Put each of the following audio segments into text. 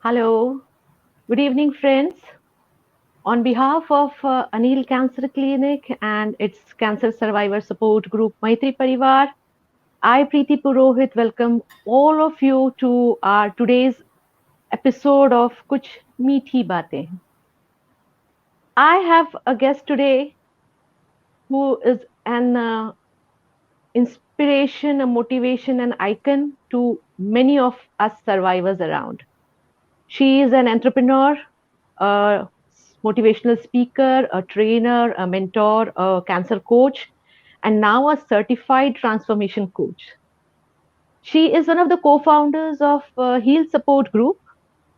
Hello, good evening, friends. On behalf of Anil Cancer Clinic and its cancer survivor support group Maitree Parivar, I, Preeti Purohit, welcome all of you to our today's episode of Kuch Meethi Baatein. I have a guest today who is an inspiration, a motivation, an icon to many of us survivors around. She is an entrepreneur, a motivational speaker, a trainer, a mentor, a cancer coach, and now a certified transformation coach. She is one of the co-founders of Heal Support Group,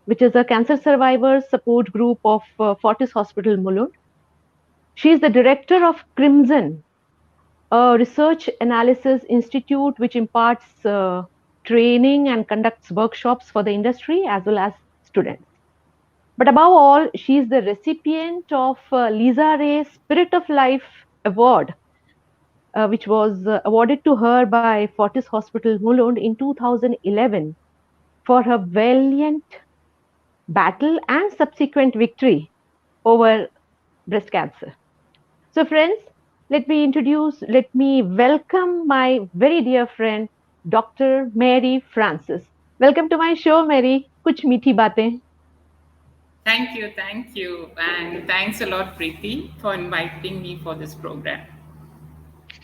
which is a cancer survivors support group of Fortis Hospital, Mulund. She is the director of Crimson, a research analysis institute which imparts training and conducts workshops for the industry as well as students. But above all, she is the recipient of 𝐤𝐨𝐵 Spirit of Life Award, which was awarded to her by Fortis Hospital, Mulund in 2011 for her valiant battle and subsequent victory over breast cancer. So, friends, let me welcome my very dear friend, Dr. Mary Francis. Welcome to my show, Mary. Kuch meethi baatein. Thank you. And thanks a lot, Preeti, for inviting me for this program.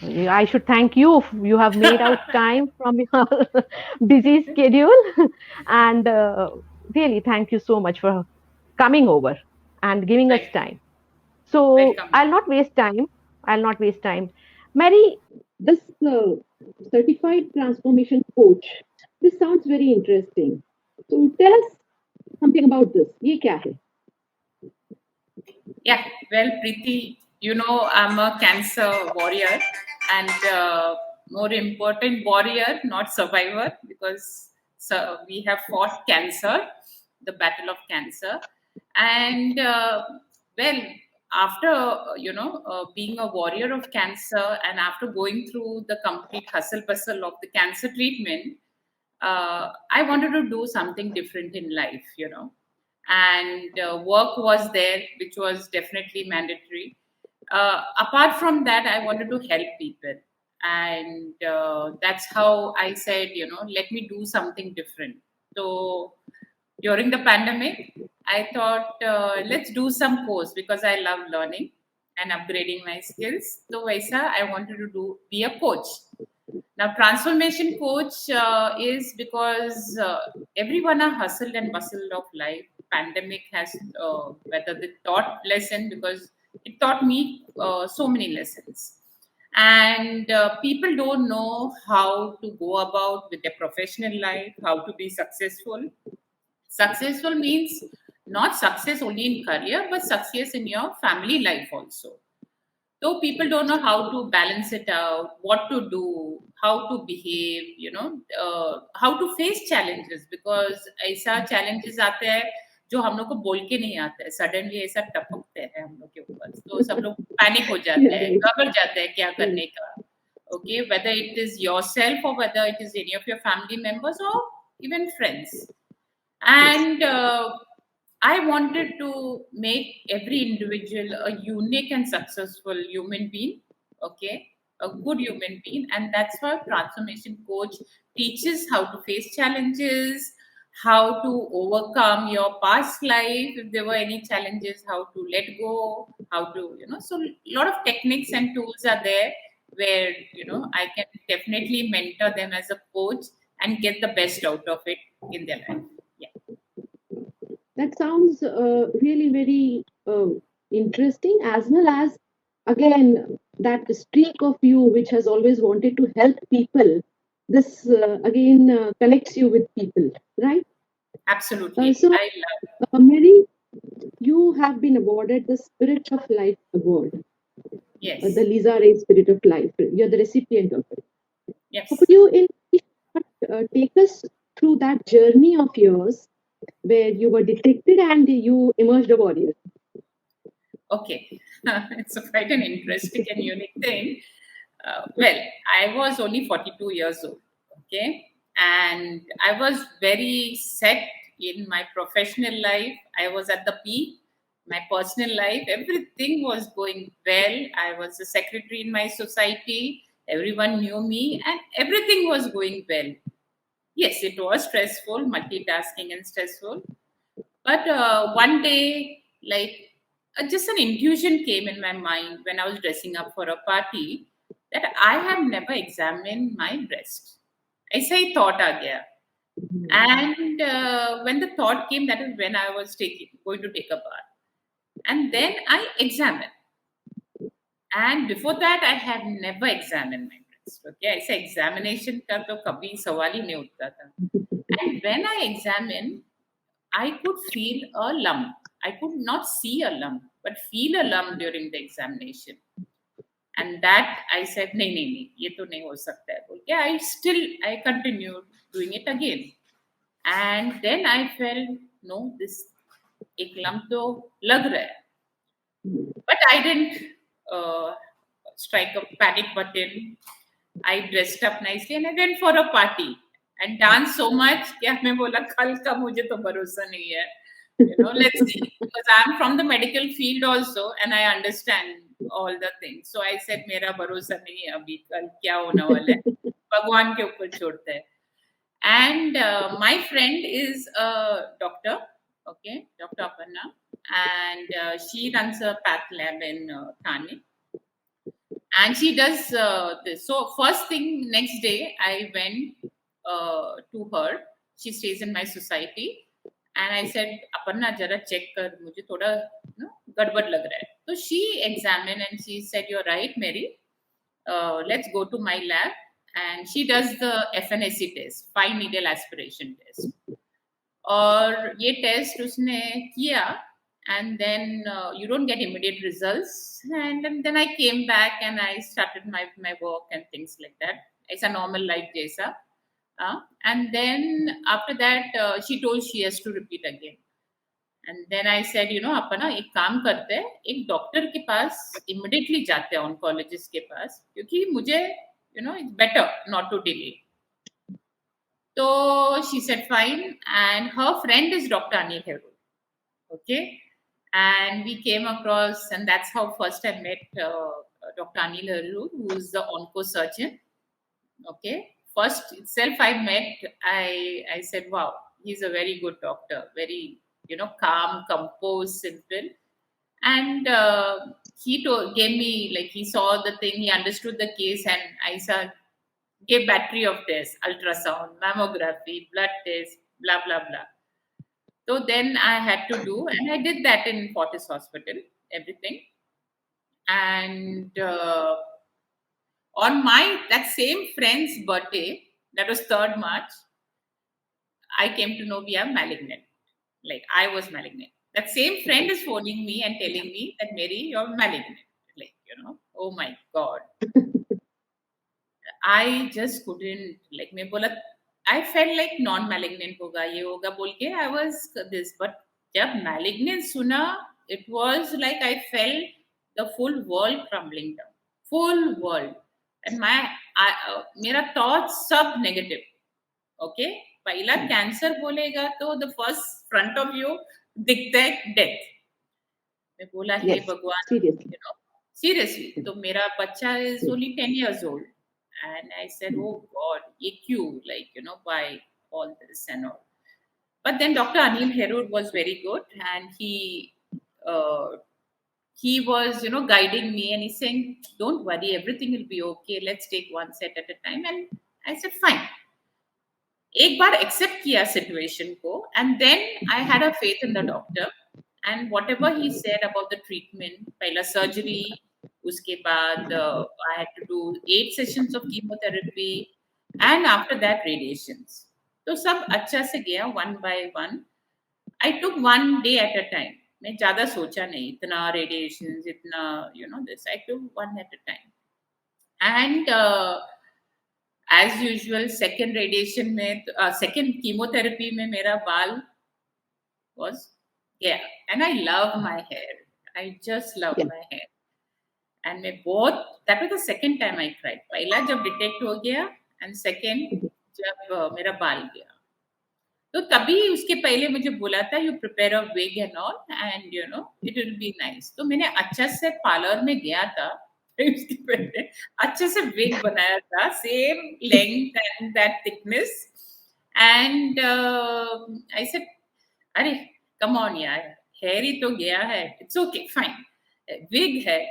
I should thank you. You have made out time from your busy schedule. And really, thank you so much for coming over and giving us Right. time. So Welcome. I'll not waste time. I'll not waste time. Mary, this certified transformation coach, this sounds very interesting. So tell us something about this. Ye kya hai? Yeah, well, Preeti, I'm a cancer warrior and more important, warrior, not survivor, because we have fought cancer, the battle of cancer. And well, after, being a warrior of cancer and after going through the complete hustle bustle of the cancer treatment, I wanted to do something different in life. And work was there, which was definitely mandatory. Apart from that, I wanted to help people. And that's how I said, let me do something different. So during the pandemic, I thought, let's do some course because I love learning and upgrading my skills. So Vaisa, I wanted to be a coach. Now, transformation coach is because everyone are hustled and bustled of life. Pandemic has whether the taught lesson because it taught me so many lessons, and people don't know how to go about with their professional life, how to be successful. Successful means not success only in career, but success in your family life also. So people don't know how to balance it out, what to do, how to behave, how to face challenges because ऐसा challenges आते हैं जो हम लोग को बोल के नहीं आते हैं सडनली ऐसा टपकते हैं हम लोग के ऊपर तो सब लोग पैनिक हो जाते हैं Right. घबरा जाते हैं क्या करने का okay whether it is yourself or whether it is any of your family members or even friends Yes. and I wanted to make every individual a unique and successful human being, okay, a good human being. And that's why transformation coach teaches how to face challenges, how to overcome your past life, if there were any challenges, how to let go, how to, so a lot of techniques and tools are there where, I can definitely mentor them as a coach and get the best out of it in their life. Yeah. That sounds really very interesting, as well as, again, that streak of you, which has always wanted to help people. This again connects you with people, right? Absolutely. So, I love Mary, you have been awarded the Spirit of Life Award, the yes. 𝐤𝐴 Spirit of Life. You're the recipient of it. So could Yes. you, in take us through that journey of yours where you were detected and you emerged a warrior? Okay. It's quite an interesting and unique thing. Well, I was only 42 years old. Okay. And I was very set in my professional life, I was at the peak. My personal life, everything was going well. I was a secretary in my society. Everyone knew me, and everything was going well. Yes, it was stressful, multitasking and stressful. But one day, like just an intuition came in my mind when I was dressing up for a party that I have never examined my breast. ऐसा ही thought आ गया. And when the thought came, that is when I was going to take a bath. And then I examined. And before that, I had never examined my breast. Okay, ऐसे examination का तो कभी सवाल ही नहीं उठता था. And when I examined, I could feel a lump. I could not see a lump, but feel a lump during the examination. And that I said, नहीं नहीं नहीं, ये तो नहीं हो सकता है बोल के I continued doing it again. And then I felt, no, this एक lump तो लग रहा है. But I didn't strike a panic button. I dressed up nicely and I went for a party and danced so much कि मैं बोला कल का मुझे तो भरोसा नहीं है. Let's see, because I'm from the medical field also and I understand all the things. So I said मेरा भरोसा नहीं है अभी कल क्या होने वाला है, भगवान के ऊपर छोड़ते हैं. And my friend is a doctor, okay, Dr. Aparna, and she runs a path lab in Thane. And she does this. So first thing, next day, I went to her. She stays in my society. And I said, Aparna, jara check kar, mujhe thoda gadbad lag raha hai. So she examined and she said, you're right, Mary. Let's go to my lab. And she does the FNAC test, fine needle aspiration test. और ये test उसने किया, and then you don't get immediate results, and then I came back and I started my work and things like that. It's a normal life जैसा. And then after that she told she has to repeat again. And then I said, अपना एक काम करते हैं, एक doctor के पास immediately जाते हैं, oncologist के पास, क्योंकि मुझे it's better not to delay. So she said fine, and her friend is Dr. Anil Heroor. Okay, and we came across, and that's how first I met Dr. Anil Heroor, who is the onco surgeon. Okay, first itself I met, I said, wow, he's a very good doctor, very calm, composed, simple, and gave me, like, he saw the thing, he understood the case, and I saw. Gave battery of tests, ultrasound, mammography, blood test, blah, blah, blah. So then I had to do, and I did that in Fortis Hospital, everything. And on that same friend's birthday, that was 3rd March, I came to know we are malignant. Like, I was malignant. That same friend is phoning me and telling me that, Mary, you're malignant. Like, oh my God. I just couldn't, like, मैं बोला, I felt like non-malignant होगा, ये होगा बोल के, I was this, but जब malignant सुना, it was like I felt the full world crumbling down, full world, and मेरा thoughts सब negative, okay, पहला cancer बोलेगा तो the first front of you दिखता है death. मैं बोला हे भगवान, seriously, तो मेरा बच्चा is only 10 years old. And I said, oh God, EQ, like, why all this and all. But then Dr. Anil Heroor was very good, and he was, guiding me, and he's saying, don't worry, everything will be okay. Let's take one set at a time. And I said, fine. एक बार accept किया situation को, and then I had a faith in the doctor, and whatever he said about the treatment, पहला surgery, उसके बाद I had to do 8 sessions of chemotherapy, and after that radiations. तो सब अच्छा से गया one by one. I took one day at a time. मैं ज़्यादा सोचा नहीं, इतना radiations, इतना this. I took one at a time. And as usual, second radiation में, second chemotherapy में मेरा बाल was and I love my hair. I just love my hair. And that was the second time I cried. पहला जब detect हो गया, and second जब मेरा बाल गया. तो तभी उसके पहले मुझे बोला था you prepare a wig and all and you know it will be nice. तो मैंने अच्छा से पार्लर में गया था उसके पहले अच्छे से विग बनाया था same length and that thickness and I said अरे कम ऑन यार हेयर ही तो गया है इट्स ओके फाइन विग है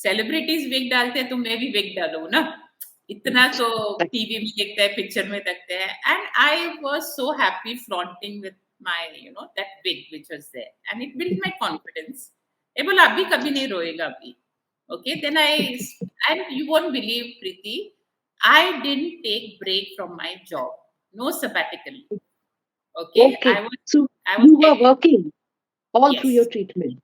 सेलिब्रिटीज विग डालते हैं तो मैं भी विग डालू ना इतना तो टीवी में देखते हैं पिक्चर में देखते हैं and I was so happy fronting with my you know that wig which was there and it build my confidence ये बोला अभी कभी नहीं रोएगा अभी okay then I and you won't believe Preeti I didn't take break from my job no sabbatical okay Okay. So I was you were heading working all through your yes treatment.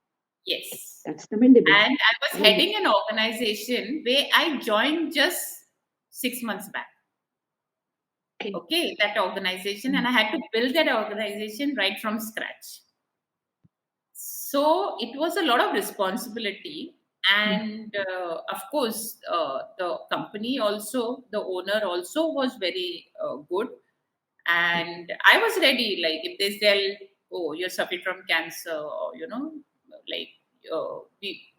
yes That's commendable. and I was Commendable. heading an organization where I joined just 6 months back. Okay. Okay, that organization, and I had to build that organization right from scratch. So it was a lot of responsibility, and of course, the company also, the owner also was very good, and I was ready. Like if they tell, "Oh, you're suffering from cancer," or you know, like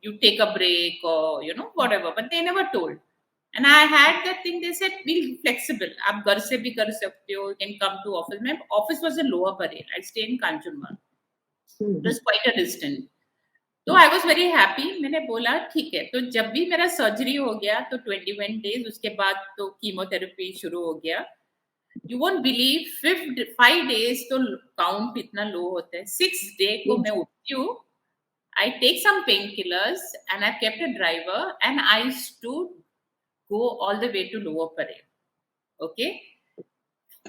you take a break, or you know, whatever. But they never told. And I had that thing. They said, "Be flexible. आप घर से भी कर सकते हो. You can come to office." My office was in Lower Parel. I stay in Kanjurmarg. It was quite a distance. तो I was very happy मैंने बोला ठीक है तो जब भी मेरा सर्जरी हो गया तो 21 डेज उसके बाद तो कीमोथेरेपी शुरू हो गया यू वोंट बिलीव 5 डेज तो काउंट इतना लो होता है 6 डे को मैं उठती हूँ I take some pain killers and I kept a driver and I to go all the way to Lower Parel. Okay.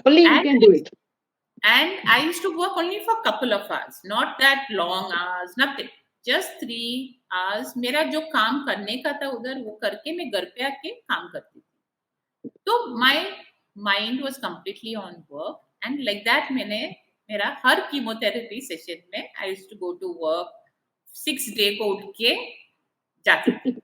Only you can do it. And I used to work only for a couple of hours, not that long hours, nothing. Just 3 hours. मेरा जो काम करने का था उधर वो करके मैं घर पे आके काम करती थी. तो my mind was completely on work and like that मैंने मेरा हर कीमोथेरेपी सेशन में I used to go to work 6 day को उठ के जाती थी.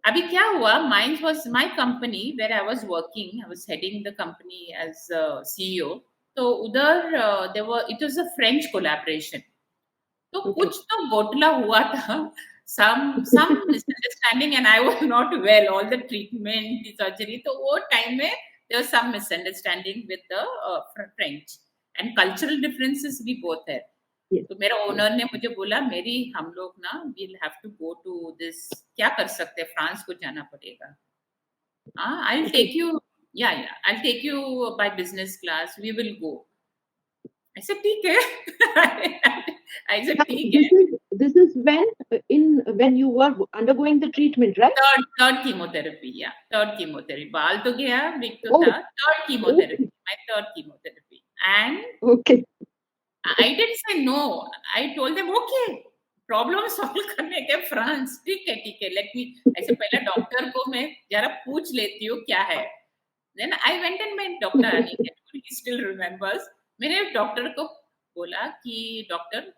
अभी क्या हुआ mine was my company where I was working I was heading the company as a CEO तो उधर it was a French collaboration तो कुछ तो बोटला हुआ था some misunderstanding and I was not well all the treatment the surgery तो वो time में there was some misunderstanding with the French and cultural differences भी बहुत है तो मेरा ओनर ने मुझे बोला मेरी हम लोग ना we'll have to go to this क्या कर सकते हैं फ्रांस को जाना पड़ेगा I'll take you I'll take you by business class we will go I said ठीक है I said ठीक है this is when you were undergoing the treatment right third chemotherapy third chemotherapy बाल तो गया big तो था third chemotherapy my third chemotherapy and okay I didn't say no. I told them, okay, problem solve करने के France ठीक है let me ऐसे पहले डॉक्टर को मैं जरा पूछ लेती हूँ क्या है then I went and my doctor he still remembers मैंने डॉक्टर को बोला कि डॉक्टर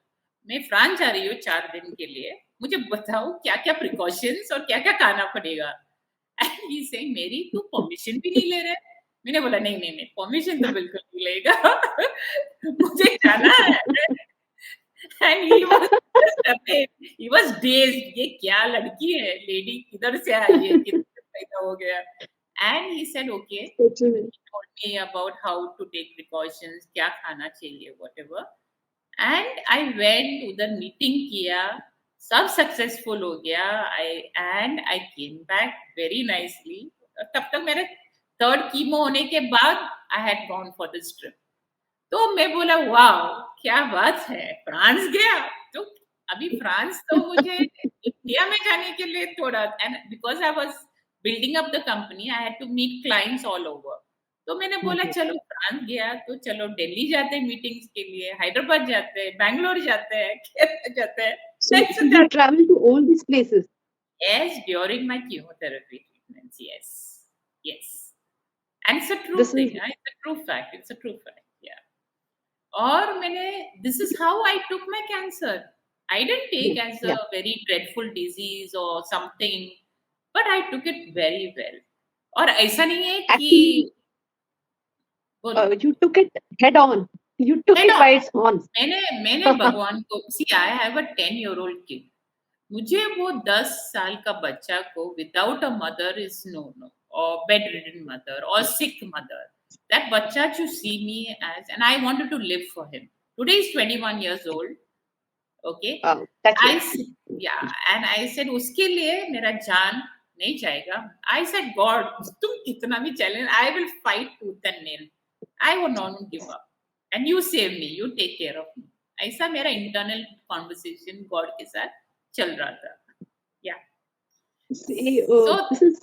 मैं फ्रांस जा रही हूँ 4 दिन के लिए मुझे बताओ क्या क्या प्रिकॉशंस और क्या क्या खाना पड़ेगा एंड ही से मेरी तू परमिशन भी नहीं ले रहे मैंने बोला नहीं परमिशन तो बिल्कुल नहीं लेगा मुझे जाना है and he was dazed ये क्या लड़की है लेडी किधर से आई है किधर से पैदा हो गया and he said okay he told me about how to take precautions क्या खाना चाहिए whatever and I went उधर मीटिंग किया सब सक्सेसफुल हो गया I came back very nicely तब तक मेरे थर्ड कीमो होने के बाद I had gone for this trip तो मैं बोला वाह क्या बात है फ्रांस गया तो अभी फ्रांस तो मुझे इंडिया में जाने के लिए थोड़ा and because I was building up the company I had to meet clients all over तो मैंने बोला चलो फ्रांस गया तो चलो दिल्ली जाते हैं मीटिंग्स के लिए हैदराबाद जाते हैं बैंगलोर जाते हैं केरला जाते हैं so you travel to all these places yes during my chemotherapy treatments yes and it's a true thing it's a true fact और मैंने this is how I took my cancer I didn't take as a very dreadful disease or something but I took it very well और ऐसा नहीं है कि बोलो. You took it head on. You took head it on. by its horns. मैंने भगवान को, सी I have a 10-year-old kid. मुझे वो 10 साल का बच्चा को without a mother is no no, और बेड रिडन मदर और सिक मदर, दैट बच्चा to see me age, and I wanted to live for him. Today is 21 years old. Okay. That's I, yours. Yeah, and I said उसके लिए मेरा जान नहीं जाएगा. I said God, तुम कितना भी challenge, I will fight tooth and nail. I will not give up, and you save me, you take care of me. ऐसा मेरा इंटरनल कॉन्वर्सेशन गॉड के साथ चल रहा था. या. See, so this is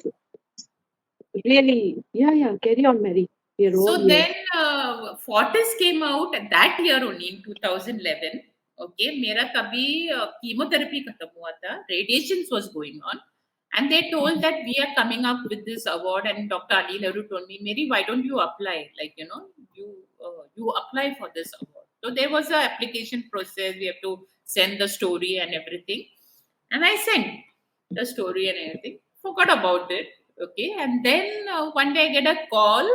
really, yeah. Carry on, Mary. Your So role, yes. then, Fortis came out that year only in 2011. Okay, मेरा तभी chemotherapy खत्म हुआ था, radiations was going on, and they told that we are coming up with this award. And Dr. Anil Cancer told me, Mary, why don't you apply? Like, you apply for this award. So there was a application process. We have to send the story and everything, and I sent the story and everything. Forgot about it. Okay, and then one day I get a call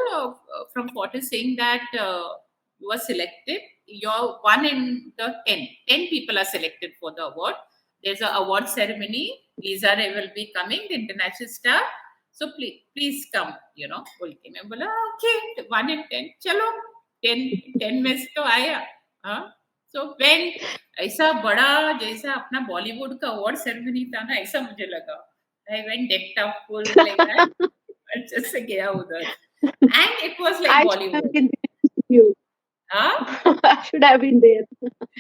from Fortis saying that you are selected. You're one in the 10. 10 people are selected for the award. There's an award ceremony. Lisa Ray will be coming, the international star. So please come. बोल के मैं बोला okay, 1 in 10. चलो 10 में से तो आया. हाँ. So when ऐसा बड़ा जैसा अपना बॉलीवुड का अवार्ड सेरेमनी था ना, ऐसा मुझे लगा. I went decked up full like that. अच्छे से गया उधर. And it was like I should have Bollywood. been there to see you. Huh? I should have been there.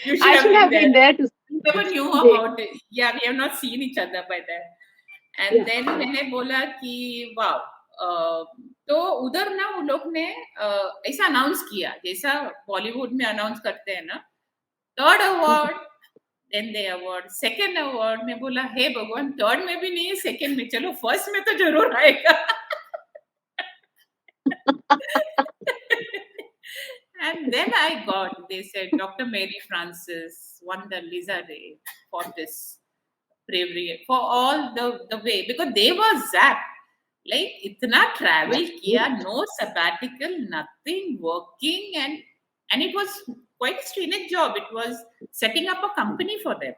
You should I have should been have there. been there to see We never knew this day. about it. Yeah, we have not seen each other by then. And Yeah. then मैंने बोला कि वाह, तो उधर ना वो लोग ने ऐसा अनाउंस किया जैसा बॉलीवुड में अनाउंस करते हैं ना, 3rd award, then the award, 2nd award. मैं बोला हे भगवान, 3rd में भी नहीं है, 2nd में, चलो 1st में तो जरूर आएगा. And then I got, they said Dr. Mary Francis won the Lisa Ray Fortis bravery for all the way, because they were zapped. Like इतना travel किया, no sabbatical, nothing, working, and it was quite a strenuous job. It was setting up a company for them.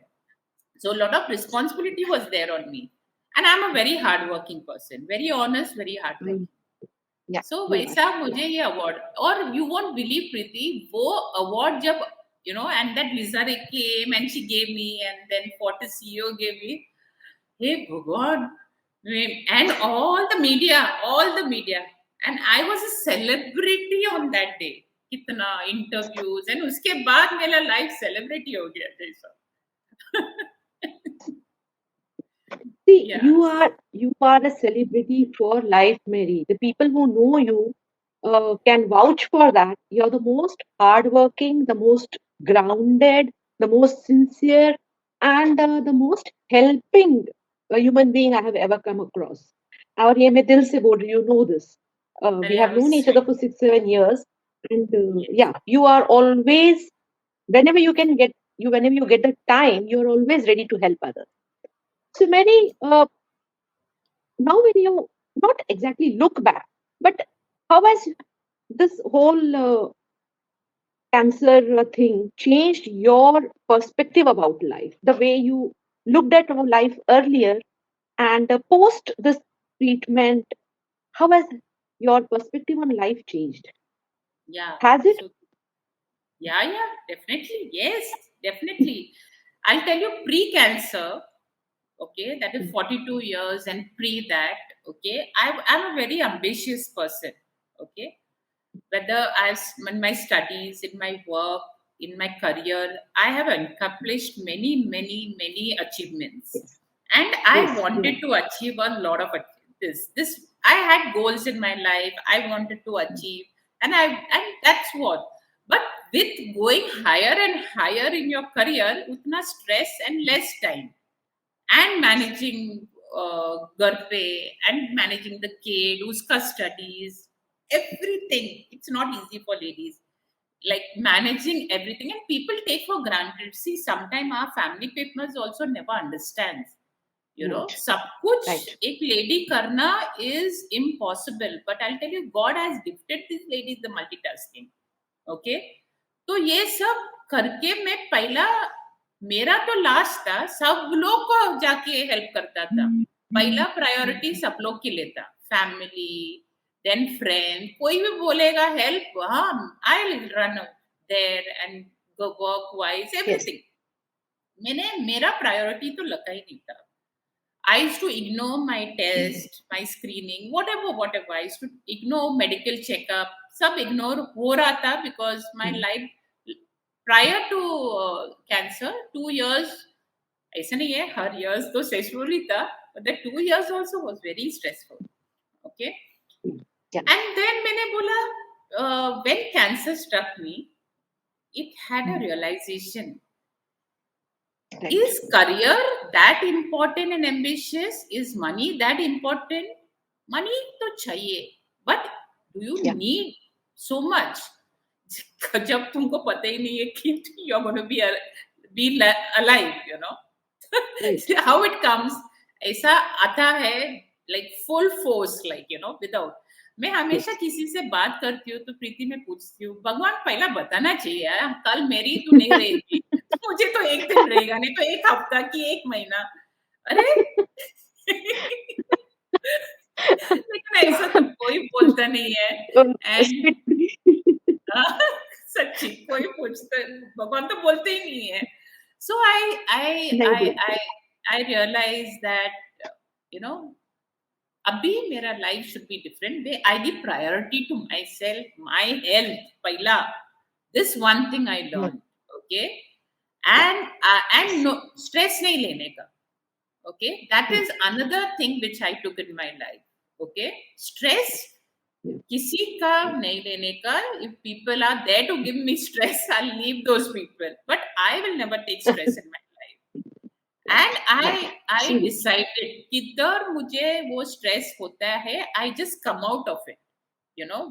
So a lot of responsibility was there on me. And I'm a very hardworking person, very honest, very hardworking. Yeah. So you are. वैसा मुझे ये award, और you won't believe प्रीति, वो award जब and that Lisa Ray came and she gave me, and then Fortis CEO gave me, hey भगवान, and all the media, and I was a celebrity on that day. कितना interviews, and उसके बाद मेरा life celebrity हो गया जैसा. See, Yeah. you are a celebrity for life, Mary. The people who know you can vouch for that. You're the most hardworking, the most grounded, the most sincere, and the most helping human being I have ever come across. और ये मैं दिल से बोल रही हूँ, you know this. We have known each other for 6-7 years, and yeah, you are always, whenever you get the time, you're always ready to help others. So Mary, now when you not exactly look back, but how has this whole cancer thing changed your perspective about life, the way you looked at our life earlier and post this treatment? How has your perspective on life changed? Yeah. Has it? So, yeah, definitely. Yes, definitely. I'll tell you, pre-cancer, okay, that is 42 years, and pre that, okay, I'm a very ambitious person, okay. Whether in my studies, in my work, in my career, I have accomplished many achievements, and I Yes, wanted to achieve a lot of this. I had goals in my life. I wanted to achieve, and that's what. But with going higher and higher in your career, utna stress and less time, and managing घर पे, and managing the kid, uska studies, everything. It's not easy for ladies. Like managing everything, and people take for granted. See, sometimes our family members also never understands. सब कुछ Right. एक lady करना is impossible, but I'll tell you, God has gifted these ladies the multitasking. Okay, तो ये सब करके मैं पहला, मेरा तो लास्ट था, सब लोग को जाके हेल्प करता था. पहला प्रायोरिटी सब लोग के लिए था, फैमिली, देन फ्रेंड, कोई भी बोलेगा हेल्प, हाँ, I will run there and go work wise everything. मेरा प्रायोरिटी तो लगा ही नहीं था. I used to ignore my test, my screening, whatever. I used to ignore medical checkup. सब ignore हो रहा था because my life prior to cancer, 2 years, ऐसा नहीं है हर years तो stressful ही था, but the 2 years also was very stressful. Okay, Yeah. and then मैंने बोला, when cancer struck me, it had a realization. Right. Is career that important and ambitious? Is money that important? Money तो चाहिए, but do you Yeah. need so much? जब तुमको पता ही नहीं है कि you're going to be alive, Right. how it comes, ऐसा आता है like full force, like without. मैं हमेशा किसी से बात करती हूँ तो प्रीति में पूछती हूँ, भगवान पहला बताना चाहिए यार, कल मेरी तू नहीं रहेगी, मुझे तो एक दिन रहेगा, नहीं तो एक हफ्ता की एक महीना. अरे लेकिन ऐसा तो कोई बोलता नहीं है. एंड सच्ची कोई पूछता, भगवान तो बोलते ही नहीं है. So I realized that अभी मेरा life should be different way. I give priority to myself, my health पहला. This one thing I learn. Okay, and no stress नहीं लेने का. Okay, that is another thing which I took in my life. Okay, stress किसी का नहीं लेने का. If people are there to give me stress, I leave those people, but I will never take stress in my. And I decided किधर मुझे वो stress होता है, I just come out of it.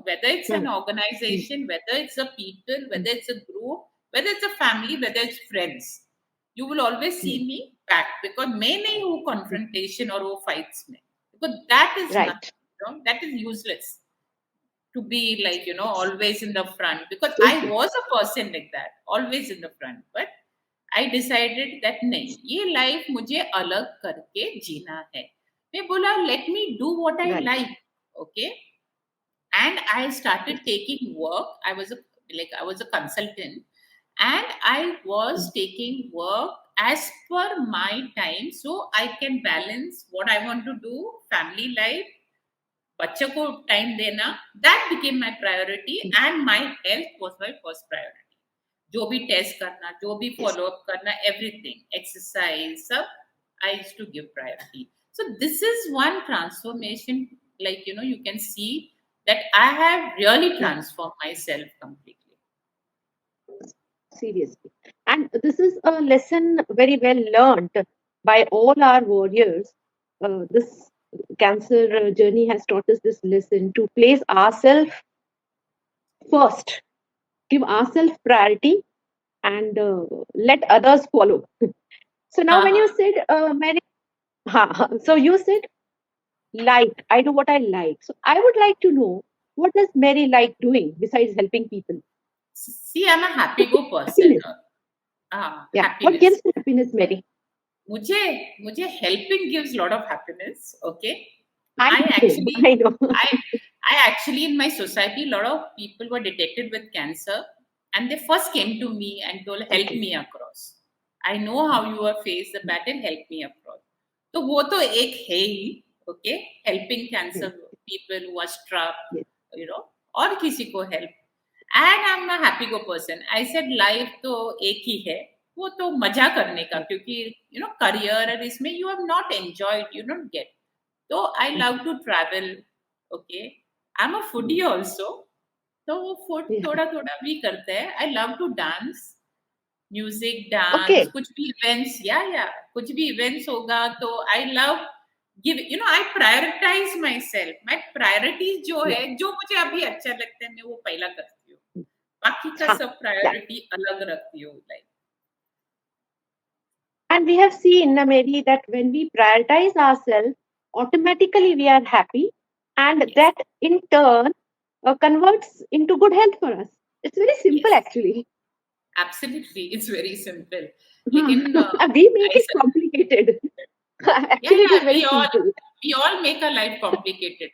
Whether it's an organization, whether it's a people, whether it's a group, whether it's a family, whether it's friends, you will always see me back, because मैं नहीं हूँ confrontation और वो fights में, because that is Right. nothing, that is useless to be like always in the front, because I was a person like that, always in the front, but I decided that नहीं, ये life मुझे अलग करके जीना है. मैं बोला let me do what I like. Okay, and I started taking work. I was a consultant, and I was taking work as per my time, so I can balance what I want to do, family life, बच्चों को time देना. That became my priority, and my health was my first priority. जो भी test करना, जो भी follow up करना, everything, exercise, सब I used to give priority. So this is one transformation, like you can see that I have really transformed myself completely. Seriously. And this is a lesson very well learned by all our warriors. This cancer journey has taught us this lesson to place ourselves first, give ourselves priority, and let others follow. So now when you said, Mary, so you said, like, I do what I like. So I would like to know, what does Mary like doing besides helping people? See, I'm a happy go person. Yeah. What gives you happiness, Mary? मुझे helping gives lot of happiness. Okay, I know. I actually in my society, a lot of people were detected with cancer, and they first came to me and told, help me across. I know how you have faced the battle, help me across. तो वो तो एक है ही. Okay, helping cancer people who are struck, और किसी को help. And I'm a happy go person. I said life तो एक ही है, वो तो मजा करने का, क्योंकि career और इसमें you have not enjoyed, you don't get. So I love to travel. Okay, I'm a foodie also, तो वो फूड थोड़ा थोड़ा भी करते हैं. I love to dance, music, dance, कुछ भी इवेंट्स, या कुछ भी इवेंट्स होगा तो I love give, I prioritize myself. My priorities जो है, जो मुझे अभी अच्छा लगता है, मैं वो पहला करती हूँ, बाकी का सब प्रायोरिटी अलग रखती हूँ. Like And we have seen, Mary, that when we prioritize ourselves, automatically we are happy, and Yes, that in turn converts into good health for us. It's very simple, yes, actually. absolutely. It's very simple. लेकिन We make I it complicated. yeah, Actually, it yeah, is very simple. we all make our life complicated.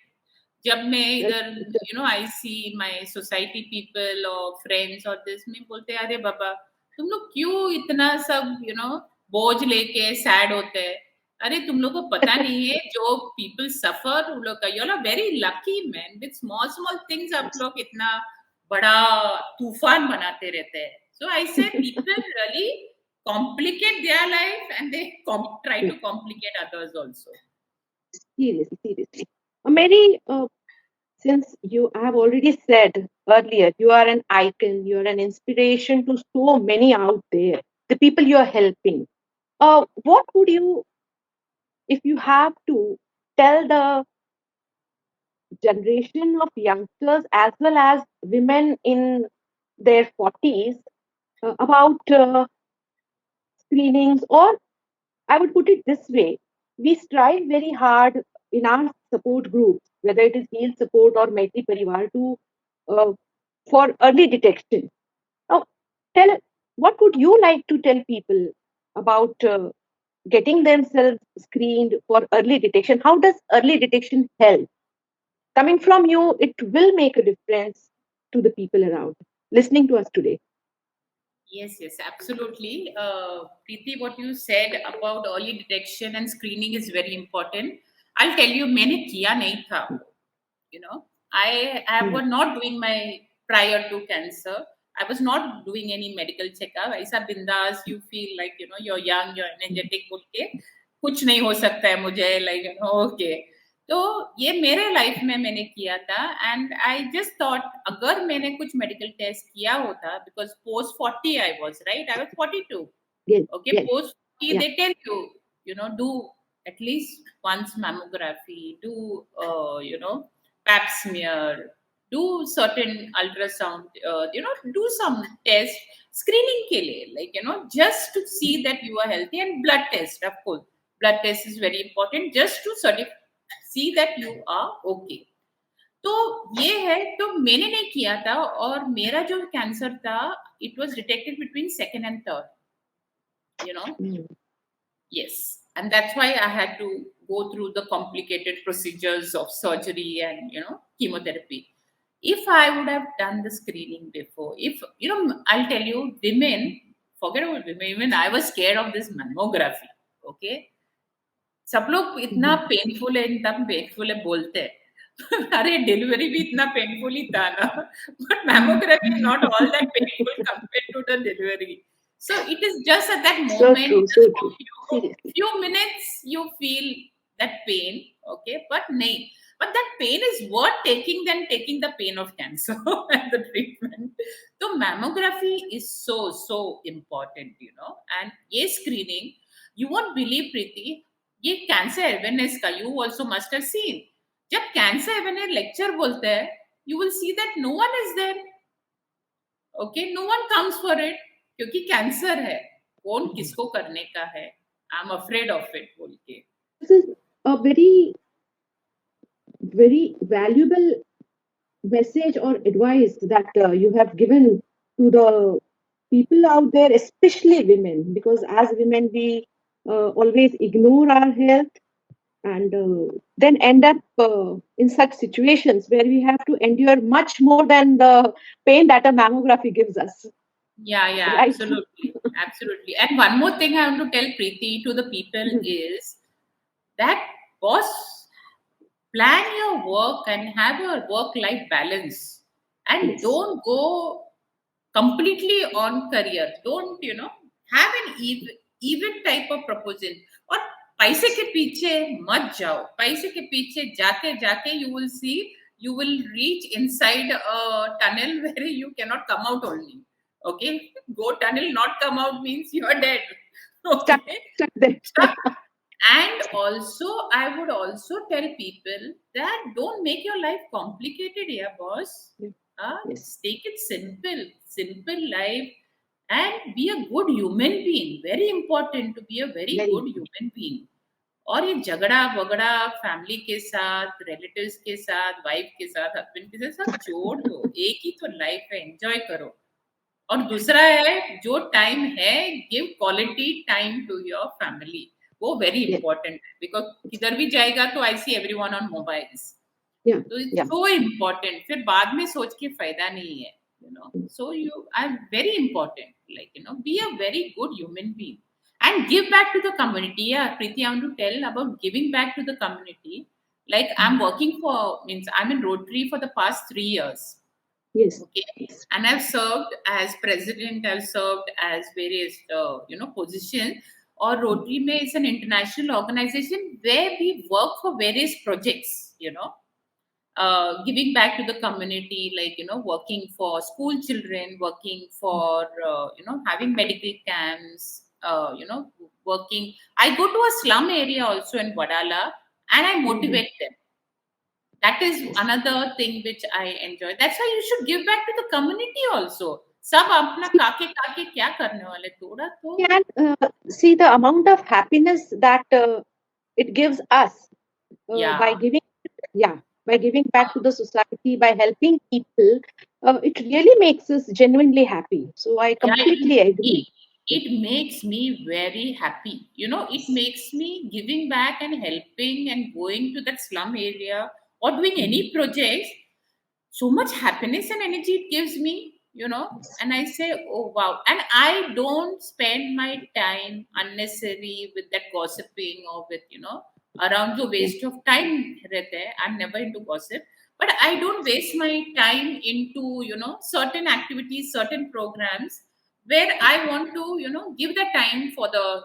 जब मैं Yes, इधर आई see my society people और friends और this में बोलते हैं अरे बाबा तुम लोग क्यों इतना सब बोझ लेके सैड होते हैं। अरे तुम लोग को पता नहीं है जो पीपल सफर उन लोग का you are very lucky man with small small things आप लोग इतना बड़ा तूफान बनाते रहते हैं। सो आई से people really complicate their life and they try yes, to complicate others also. seriously, seriously. Mary, since you have already said earlier, you are an icon, you are an inspiration to so many out there, the people you are helping. What would you, if you have to, tell the generation of youngsters as well as women in their 40s about screenings? Or I would put it this way, we strive very hard in our support groups, whether it is Heal Support or Maitree Parivar, to uh, for early detection. Now, tell what would you like to tell people about getting themselves screened for early detection? How does early detection help? Coming from you, it will make a difference to the people around listening to us today. Yes, yes, absolutely. Preeti, what you said about early detection and screening is very important. I'll tell you, मैंने किया नहीं था वो. You know, I Hmm. was not doing my prior to cancer. I was not doing any medical checkup. ऐसा बिंदास you feel like you're young, you're energetic बोल के कुछ नहीं हो सकता है मुझे like okay. तो ये मेरे लाइफ में मैंने किया था एंड आई जस्ट थॉट अगर मैंने कुछ मेडिकल टेस्ट किया होता because post 40 I was right I was 42 Yes, okay yes, post 40 yeah. they tell you do at least once mammography do pap smear do certain ultrasound do some test screening ke liye like just to see that you are healthy and blood test of course blood test is very important just to see that you are okay तो ये है तो मैंने नहीं किया था और मेरा जो कैंसर था it was detected between second and third you know Hmm. yes, and that's why I had to go through the complicated procedures of surgery and chemotherapy. If I would have done the screening before, if I'll tell you, women forget about women. Even I was scared of this mammography. Okay, सब लोग इतना Mhm. Painful है बोलते हैं अरे delivery भी इतना painful ही था ना but mammography is not all that painful compared to the delivery so it is just at that So moment true, just so for true. Seriously. few minutes you feel that pain okay but nahi but that pain is worth taking than taking the pain of cancer and the treatment so mammography is so important and ye screening you won't believe Preeti ये cancer awareness का you also must have seen जब cancer awareness lecture बोलते हैं you will see that no one is there okay no one comes for it क्योंकि cancer है कौन किसको करने का है I am afraid of it बोल के This is a very, very valuable message or advice that you have given to the people out there, especially women, because as women, we always ignore our health and then end up in such situations where we have to endure much more than the pain that a mammography gives us, yeah right? absolutely and one more thing I want to tell Preeti to the people is that boss plan your work and have your work life balance and Yes. don't go completely on career don't have an even type of proposal और पैसे के पीछे मत जाओ पैसे के पीछे जाते जाते you will see you will reach inside a tunnel where you cannot come out only okay go tunnel not come out means you are dead Stuck, okay stuck there. stuck and also I would also tell people that don't make your life complicated yeah boss Yes. just take it simple life and be a good human being. Very important to be a very Very. good human being. और ये झगड़ा वगड़ा family के साथ, relatives के साथ, wife के साथ, husband के साथ सब छोड़ दो। एक ही तो लाइफ है, एंजॉय करो। और दूसरा है जो टाइम है, give quality time to your family. वो वेरी Yes. इंपॉर्टेंट है, बिकॉज किधर भी जाएगा तो I see everyone on mobiles. Yeah. तो इट्स Yeah. सो इम्पोर्टेंट, फिर बाद में सोच के फायदा नहीं है, you know. So you are very important, like you know, be a very good human being and give back to the community. Yeah, Preeti, I want to tell about giving back to the community. Like I'm working for, means I'm in Rotary for the past 3 years. Yes. Okay, and I've served as president. I've served as various positions. Or Rotary mein is an international organization where we work for various projects. Giving back to the community, like working for school children, working for having medical camps, working. I go to a slum area also in Vadala, and I motivate them. That is another thing which I enjoy. That's why you should give back to the community also. सब अपना काके काके क्या करने वाले, थोड़ा तो And see the amount of happiness that it gives us by giving, by giving back to the society, by helping people. It really makes us genuinely happy. So I completely agree. It makes me very happy. It makes me giving back and helping and going to that slum area or doing any projects. So much happiness and energy it gives me, and I say, oh wow. And I don't spend my time unnecessary with that gossiping or with, around the waste of time. I'm never into gossip. But I don't waste my time into, certain activities, certain programs where I want to, give the time for the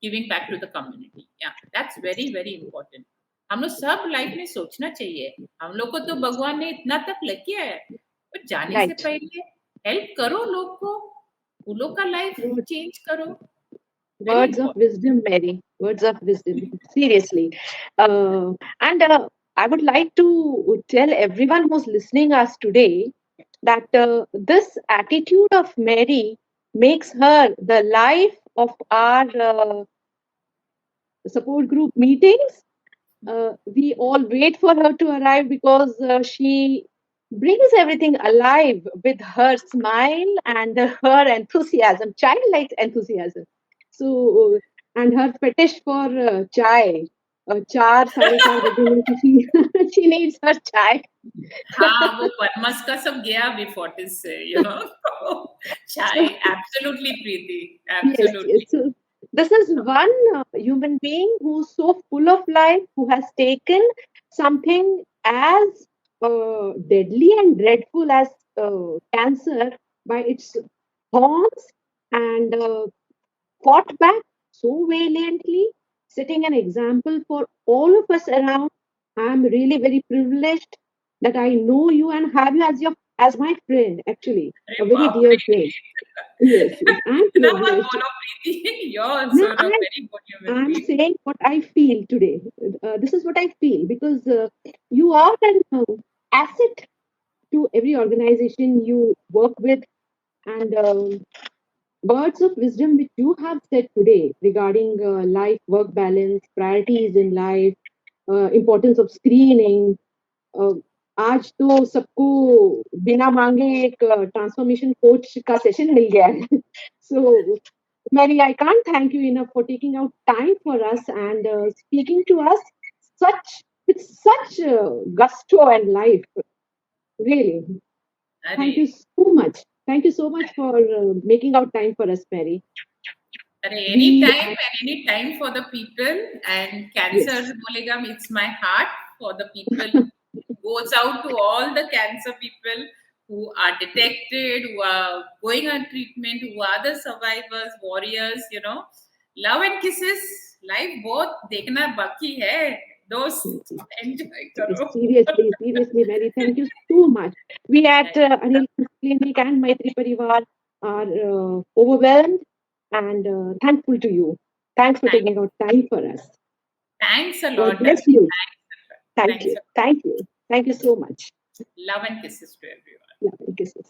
giving back to the community. Yeah, that's very, very important. हम लोग सब life में सोचना चाहिए। हम लोग को तो भगवान ने इतना तक लेके आया है, पर जाने से पहले हेल्प करो लोग को, उन लोग का लाइफ चेंज करो। Words of wisdom, Mary. Words of wisdom. Seriously. And I would like to tell everyone who's listening us today that this attitude of Mary makes her the life of our support group meetings. We all wait for her to arrive because she brings everything alive with her smile and her enthusiasm, childlike enthusiasm. So, and her fetish for chai. 4 साढ़े 4 बजे में she needs her chai. हाँ, वो परमस का सब गया before this, chai. Absolutely, Preeti. Absolutely. Yes, yes. So this is one human being who's so full of life, who has taken something as deadly and dreadful as cancer by its horns and fought back so valiantly, setting an example for all of us around. I'm really very privileged that I know you and have you as my friend, actually, a very dear friend. Yes, yes. I'm privileged. No, I'm saying what I feel today. This is what I feel because you are an asset to every organization you work with, and words of wisdom which you have said today regarding life work balance, priorities in life, importance of screening. आज तो सबको बिना मांगे एक transformation coach का session मिल गया है. So Mary, I can't thank you enough for taking out time for us and speaking to us with such gusto and life. Really, thank you so much. Thank you so much for making out time for us, Mary. Any time for the people, and cancer bolega meets my heart for the people. Goes out to all the cancer people who are detected, who are going on treatment, who are the survivors, warriors, love and kisses. Life both dekhna baki hai. Those enjoy karo. Seriously, Mary, thank you so much. We at Anil Cancer Clinic and Maitree Parivar are overwhelmed and thankful to you. Thanks for taking out time for us. Thanks a lot. God bless you. Thank you. Thank you. Thank you so much. Love and kisses to everyone. Love and kisses.